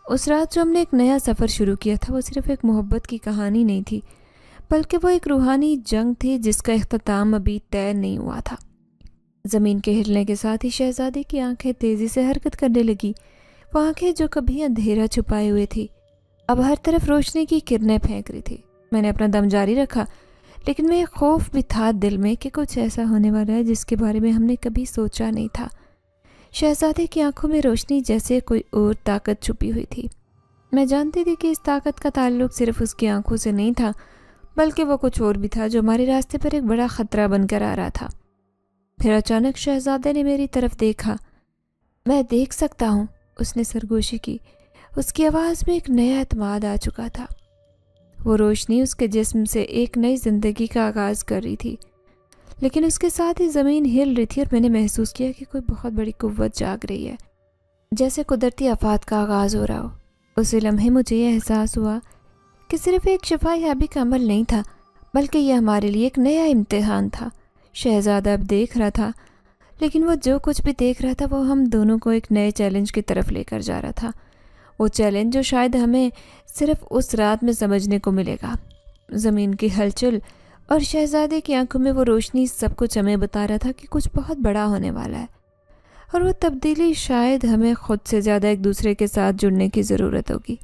اس رات جو ہم نے ایک نیا سفر شروع کیا تھا، وہ صرف ایک محبت کی کہانی نہیں تھی، بلکہ وہ ایک روحانی جنگ تھی جس کا اختتام ابھی طے نہیں ہوا تھا۔ زمین کے ہلنے کے ساتھ ہی شہزادے کی آنکھیں تیزی سے حرکت کرنے لگی، وہ آنکھیں جو کبھی اندھیرا چھپائے ہوئے تھی اب ہر طرف روشنی کی کرنیں پھینک رہی تھی۔ میں نے اپنا دم جاری رکھا، لیکن میں ایک خوف بھی تھا دل میں کہ کچھ ایسا ہونے والا ہے جس کے بارے میں ہم نے کبھی سوچا نہیں تھا۔ شہزادے کی آنکھوں میں روشنی جیسے کوئی اور طاقت چھپی ہوئی تھی۔ میں جانتی تھی کہ اس طاقت کا تعلق صرف اس کی آنکھوں سے نہیں تھا، بلکہ وہ کچھ اور بھی تھا جو ہمارے راستے پر ایک بڑا خطرہ بن کر آ رہا تھا۔ پھر اچانک شہزادے نے میری طرف دیکھا۔ میں دیکھ سکتا ہوں، اس نے سرگوشی کی۔ اس کی آواز میں ایک نیا اعتماد آ چکا تھا۔ وہ روشنی اس کے جسم سے ایک نئی زندگی کا آغاز کر رہی تھی، لیکن اس کے ساتھ ہی زمین ہل رہی تھی اور میں نے محسوس کیا کہ کوئی بہت بڑی قوت جاگ رہی ہے، جیسے قدرتی آفات کا آغاز ہو رہا ہو۔ اسی لمحے مجھے یہ احساس ہوا کہ صرف ایک شفا یابی کا عمل نہیں تھا، بلکہ یہ ہمارے لیے ایک نیا امتحان تھا۔ شہزادہ اب دیکھ رہا تھا، لیکن وہ جو کچھ بھی دیکھ رہا تھا وہ ہم دونوں کو ایک نئے چیلنج کی طرف لے کر جا رہا تھا۔ وہ چیلنج جو شاید ہمیں صرف اس رات میں سمجھنے کو ملے گا۔ زمین کی ہلچل اور شہزادے کی آنکھوں میں وہ روشنی سب کچھ ہمیں بتا رہا تھا کہ کچھ بہت بڑا ہونے والا ہے، اور وہ تبدیلی شاید ہمیں خود سے زیادہ ایک دوسرے کے ساتھ جڑنے کی ضرورت ہوگی۔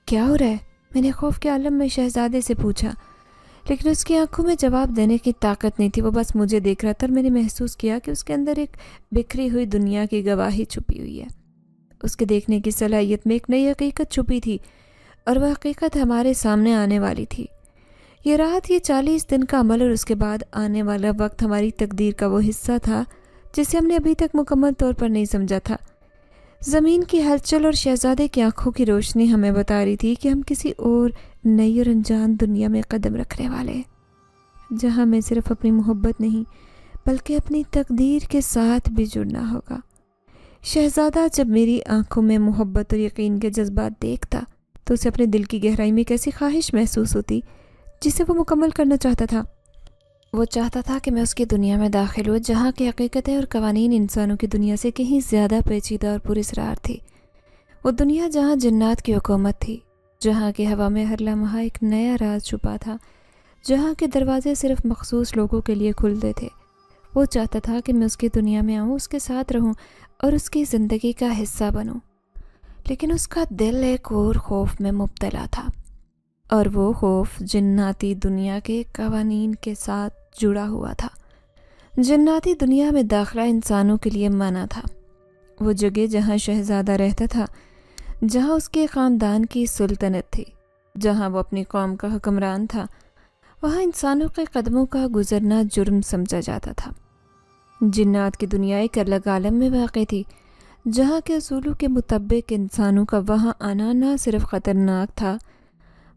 کیا ہو رہا ہے؟ میں نے خوف کے عالم میں شہزادے سے پوچھا، لیکن اس کی آنکھوں میں جواب دینے کی طاقت نہیں تھی۔ وہ بس مجھے دیکھ رہا تھا اور میں نے محسوس کیا کہ اس کے اندر ایک بکھری ہوئی دنیا کی گواہی چھپی ہوئی ہے۔ اس کے دیکھنے کی صلاحیت میں ایک نئی حقیقت چھپی تھی، اور وہ حقیقت ہمارے سامنے آنے والی تھی۔ یہ رات، یہ 40 دن کا عمل اور اس کے بعد آنے والا وقت ہماری تقدیر کا وہ حصہ تھا جسے ہم نے ابھی تک مکمل طور پر نہیں سمجھا تھا۔ زمین کی ہلچل اور شہزادے کی آنکھوں کی روشنی ہمیں بتا رہی تھی کہ ہم کسی اور نئی اور انجان دنیا میں قدم رکھنے والے ہیں، جہاں ہمیں صرف اپنی محبت نہیں بلکہ اپنی تقدیر کے ساتھ بھی جڑنا ہوگا۔ شہزادہ جب میری آنکھوں میں محبت اور یقین کے جذبات دیکھتا تو اسے اپنے دل کی گہرائی میں ایک ایسی خواہش محسوس ہوتی جسے وہ مکمل کرنا چاہتا تھا۔ وہ چاہتا تھا کہ میں اس کی دنیا میں داخل ہوں، جہاں کی حقیقتیں اور قوانین انسانوں کی دنیا سے کہیں زیادہ پیچیدہ اور پراسرار تھی۔ وہ دنیا جہاں جنات کی حکومت تھی، جہاں کی ہوا میں ہر لمحہ ایک نیا راز چھپا تھا، جہاں کے دروازے صرف مخصوص لوگوں کے لیے کھلتے تھے۔ وہ چاہتا تھا کہ میں اس کی دنیا میں آؤں، اس کے ساتھ رہوں اور اس کی زندگی کا حصہ بنوں، لیکن اس کا دل ایک اور خوف میں مبتلا تھا، اور وہ خوف جناتی دنیا کے قوانین کے ساتھ جڑا ہوا تھا۔ جناتی دنیا میں داخلہ انسانوں کے لیے منع تھا۔ وہ جگہ جہاں شہزادہ رہتا تھا، جہاں اس کے خاندان کی سلطنت تھی، جہاں وہ اپنی قوم کا حکمران تھا، وہاں انسانوں کے قدموں کا گزرنا جرم سمجھا جاتا تھا۔ جنات کی دنیا ایک الگ عالم میں واقع تھی، جہاں کے اصولوں کے مطابق انسانوں کا وہاں آنا نہ صرف خطرناک تھا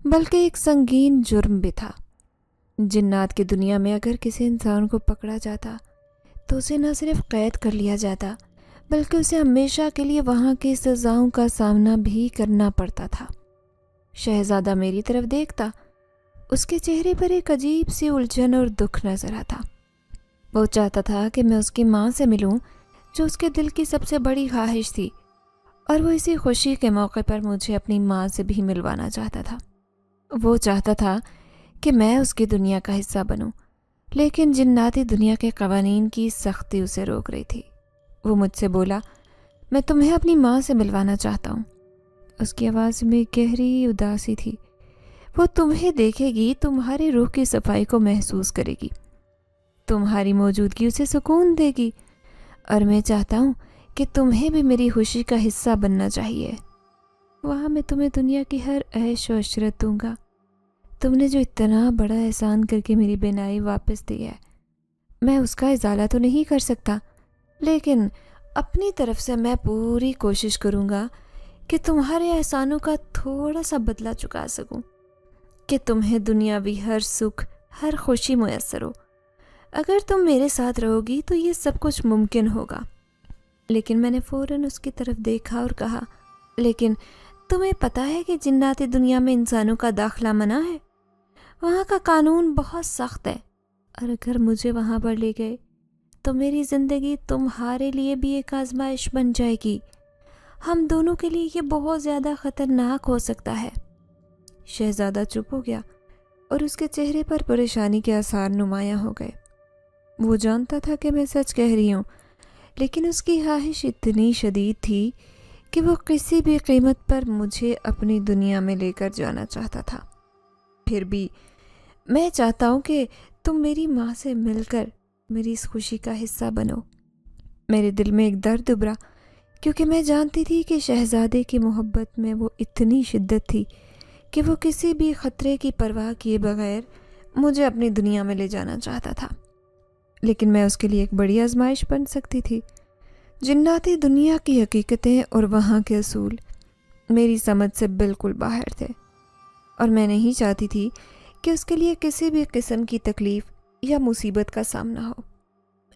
بلکہ ایک سنگین جرم بھی تھا۔ جنات کی دنیا میں اگر کسی انسان کو پکڑا جاتا تو اسے نہ صرف قید کر لیا جاتا بلکہ اسے ہمیشہ کے لیے وہاں کی سزاؤں کا سامنا بھی کرنا پڑتا تھا۔ شہزادہ میری طرف دیکھتا، اس کے چہرے پر ایک عجیب سی الجھن اور دکھ نظر آتا۔ وہ چاہتا تھا کہ میں اس کی ماں سے ملوں، جو اس کے دل کی سب سے بڑی خواہش تھی، اور وہ اسی خوشی کے موقع پر مجھے اپنی ماں سے بھی ملوانا چاہتا تھا۔ وہ چاہتا تھا کہ میں اس کی دنیا کا حصہ بنوں، لیکن جناتی دنیا کے قوانین کی سختی اسے روک رہی تھی۔ وہ مجھ سے بولا، میں تمہیں اپنی ماں سے ملوانا چاہتا ہوں۔ اس کی آواز میں گہری اداسی تھی۔ وہ تمہیں دیکھے گی، تمہاری روح کی صفائی کو محسوس کرے گی، تمہاری موجودگی اسے سکون دے گی، اور میں چاہتا ہوں کہ تمہیں بھی میری خوشی کا حصہ بننا چاہیے۔ وہاں میں تمہیں دنیا کی ہر عیش و عشرت دوں گا۔ تم نے جو اتنا بڑا احسان کر کے میری بینائی واپس دی ہے، میں اس کا ازالہ تو نہیں کر سکتا، لیکن اپنی طرف سے میں پوری کوشش کروں گا کہ تمہارے احسانوں کا تھوڑا سا بدلہ چکا سکوں، کہ تمہیں دنیاوی ہر سکھ، ہر خوشی میسر ہو۔ اگر تم میرے ساتھ رہو گی تو یہ سب کچھ ممکن ہوگا۔ لیکن میں نے فوراً اس کی طرف دیکھا اور کہا، لیکن تمہیں پتہ ہے کہ جناتی دنیا میں انسانوں کا داخلہ منع ہے، وہاں کا قانون بہت سخت ہے، اور اگر مجھے وہاں پر لے گئے تو میری زندگی تمہارے لیے بھی ایک آزمائش بن جائے گی۔ ہم دونوں کے لیے یہ بہت زیادہ خطرناک ہو سکتا ہے۔ شہزادہ چپ ہو گیا اور اس کے چہرے پر پریشانی کے آثار نمایاں ہو گئے۔ وہ جانتا تھا کہ میں سچ کہہ رہی ہوں، لیکن اس کی خواہش اتنی شدید تھی کہ وہ کسی بھی قیمت پر مجھے اپنی دنیا میں لے کر جانا چاہتا تھا۔ پھر بھی میں چاہتا ہوں کہ تم میری ماں سے مل کر میری اس خوشی کا حصہ بنو۔ میرے دل میں ایک درد ابھرا، کیونکہ میں جانتی تھی کہ شہزادے کی محبت میں وہ اتنی شدت تھی کہ وہ کسی بھی خطرے کی پرواہ کیے بغیر مجھے اپنی دنیا میں لے جانا چاہتا تھا۔ لیکن میں اس کے لیے ایک بڑی آزمائش بن سکتی تھی۔ جناتی دنیا کی حقیقتیں اور وہاں کے اصول میری سمجھ سے بالکل باہر تھے، اور میں نہیں چاہتی تھی کہ اس کے لیے کسی بھی قسم کی تکلیف یا مصیبت کا سامنا ہو۔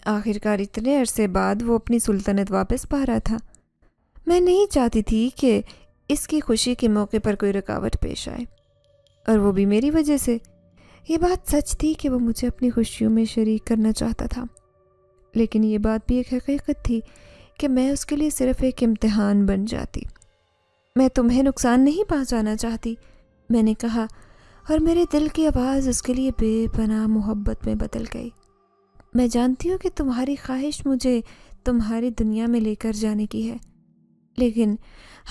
آخرکار اتنے عرصے بعد وہ اپنی سلطنت واپس پا رہا تھا۔ میں نہیں چاہتی تھی کہ اس کی خوشی کے موقع پر کوئی رکاوٹ پیش آئے، اور وہ بھی میری وجہ سے۔ یہ بات سچ تھی کہ وہ مجھے اپنی خوشیوں میں شریک کرنا چاہتا تھا، لیکن یہ بات بھی ایک حقیقت تھی کہ میں اس کے لیے صرف ایک امتحان بن جاتی۔ میں تمہیں نقصان نہیں پہنچانا چاہتی، میں نے کہا، اور میرے دل کی آواز اس کے لیے بے پناہ محبت میں بدل گئی۔ میں جانتی ہوں کہ تمہاری خواہش مجھے تمہاری دنیا میں لے کر جانے کی ہے، لیکن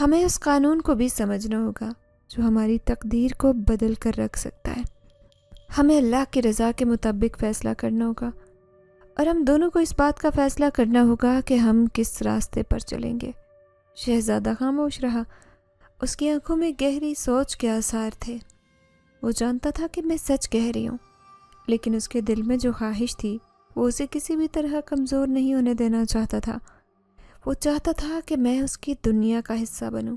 ہمیں اس قانون کو بھی سمجھنا ہوگا جو ہماری تقدیر کو بدل کر رکھ سکتا ہے۔ ہمیں اللہ کی رضا کے مطابق فیصلہ کرنا ہوگا، اور ہم دونوں کو اس بات کا فیصلہ کرنا ہوگا کہ ہم کس راستے پر چلیں گے۔ شہزادہ خاموش رہا، اس کی آنکھوں میں گہری سوچ کے آثار تھے۔ وہ جانتا تھا کہ میں سچ کہہ رہی ہوں، لیکن اس کے دل میں جو خواہش تھی وہ اسے کسی بھی طرح کمزور نہیں ہونے دینا چاہتا تھا۔ وہ چاہتا تھا کہ میں اس کی دنیا کا حصہ بنوں،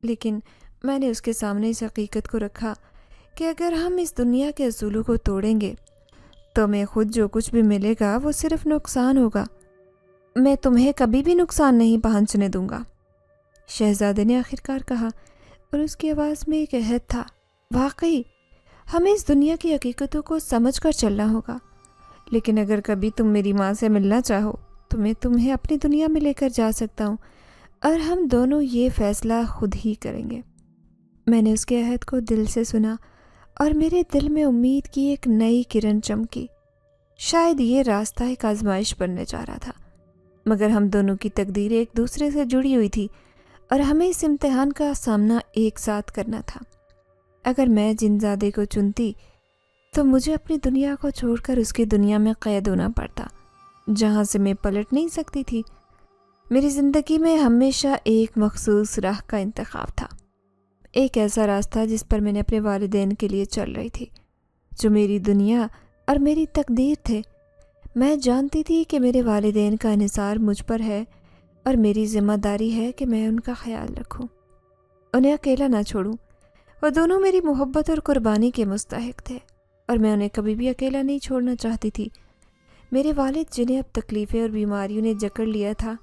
لیکن میں نے اس کے سامنے اس حقیقت کو رکھا کہ اگر ہم اس دنیا کے اصولوں کو توڑیں گے تو میں خود جو کچھ بھی ملے گا وہ صرف نقصان ہوگا۔ میں تمہیں کبھی بھی نقصان نہیں پہنچنے دوں گا، شہزادے نے آخرکار کہا، اور اس کی آواز میں ایک عہد تھا۔ واقعی ہمیں اس دنیا کی حقیقتوں کو سمجھ کر چلنا ہوگا، لیکن اگر کبھی تم میری ماں سے ملنا چاہو تو میں تمہیں اپنی دنیا میں لے کر جا سکتا ہوں، اور ہم دونوں یہ فیصلہ خود ہی کریں گے۔ میں نے اس کے عہد کو دل سے سنا، اور میرے دل میں امید کی ایک نئی کرن چمکی۔ شاید یہ راستہ ایک آزمائش بننے جا رہا تھا، مگر ہم دونوں کی تقدیر ایک دوسرے سے جڑی ہوئی تھی، اور ہمیں اس امتحان کا سامنا ایک ساتھ کرنا تھا۔ اگر میں جنزادے کو چنتی تو مجھے اپنی دنیا کو چھوڑ کر اس کی دنیا میں قید ہونا پڑتا، جہاں سے میں پلٹ نہیں سکتی تھی۔ میری زندگی میں ہمیشہ ایک مخصوص راہ کا انتخاب تھا، ایک ایسا راستہ جس پر میں نے اپنے والدین کے لیے چل رہی تھی، جو میری دنیا اور میری تقدیر تھے۔ میں جانتی تھی کہ میرے والدین کا انحصار مجھ پر ہے، اور میری ذمہ داری ہے کہ میں ان کا خیال رکھوں، انہیں اکیلا نہ چھوڑوں۔ وہ دونوں میری محبت اور قربانی کے مستحق تھے، اور میں انہیں کبھی بھی اکیلا نہیں چھوڑنا چاہتی تھی۔ میرے والد، جنہیں اب تکلیفیں اور بیماریوں نے جکڑ لیا تھا،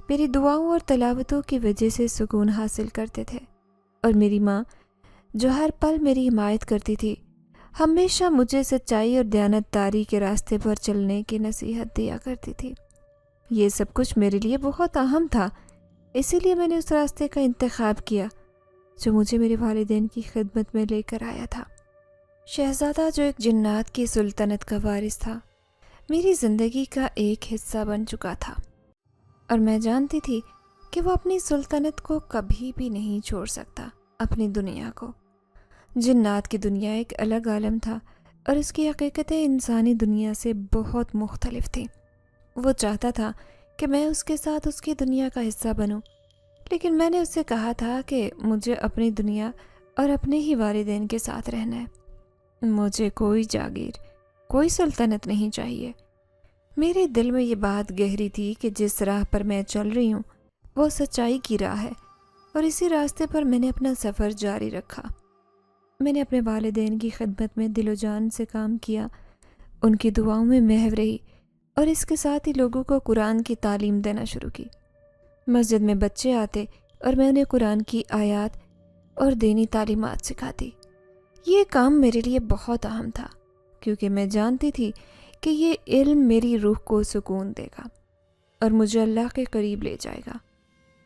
میری دعاؤں اور تلاوتوں کی وجہ سے سکون حاصل کرتے تھے، اور میری ماں، جو ہر پل میری حمایت کرتی تھی، ہمیشہ مجھے سچائی اور دیانتداری کے راستے پر چلنے کی نصیحت دیا کرتی تھی۔ یہ سب کچھ میرے لیے بہت اہم تھا، اسی لیے میں نے اس راستے کا انتخاب کیا جو مجھے میرے والدین کی خدمت میں لے کر آیا تھا۔ شہزادہ، جو ایک جنات کی سلطنت کا وارث تھا، میری زندگی کا ایک حصہ بن چکا تھا، اور میں جانتی تھی کہ وہ اپنی سلطنت کو کبھی بھی نہیں چھوڑ سکتا، اپنی دنیا کو۔ جنات کی دنیا ایک الگ عالم تھا، اور اس کی حقیقتیں انسانی دنیا سے بہت مختلف تھیں۔ وہ چاہتا تھا کہ میں اس کے ساتھ اس کی دنیا کا حصہ بنوں، لیکن میں نے اس سے کہا تھا کہ مجھے اپنی دنیا اور اپنے ہی والدین کے ساتھ رہنا ہے۔ مجھے کوئی جاگیر، کوئی سلطنت نہیں چاہیے۔ میرے دل میں یہ بات گہری تھی کہ جس راہ پر میں چل رہی ہوں وہ سچائی کی راہ ہے، اور اسی راستے پر میں نے اپنا سفر جاری رکھا۔ میں نے اپنے والدین کی خدمت میں دل و جان سے کام کیا، ان کی دعاؤں میں محو رہی، اور اس کے ساتھ ہی لوگوں کو قرآن کی تعلیم دینا شروع کی۔ مسجد میں بچے آتے اور میں انہیں قرآن کی آیات اور دینی تعلیمات سکھاتی۔ یہ کام میرے لیے بہت اہم تھا، کیونکہ میں جانتی تھی کہ یہ علم میری روح کو سکون دے گا اور مجھے اللہ کے قریب لے جائے گا۔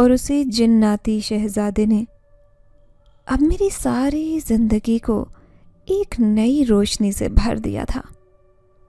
اور اسی جناتی شہزادے نے اب میری ساری زندگی کو ایک نئی روشنی سے بھر دیا تھا۔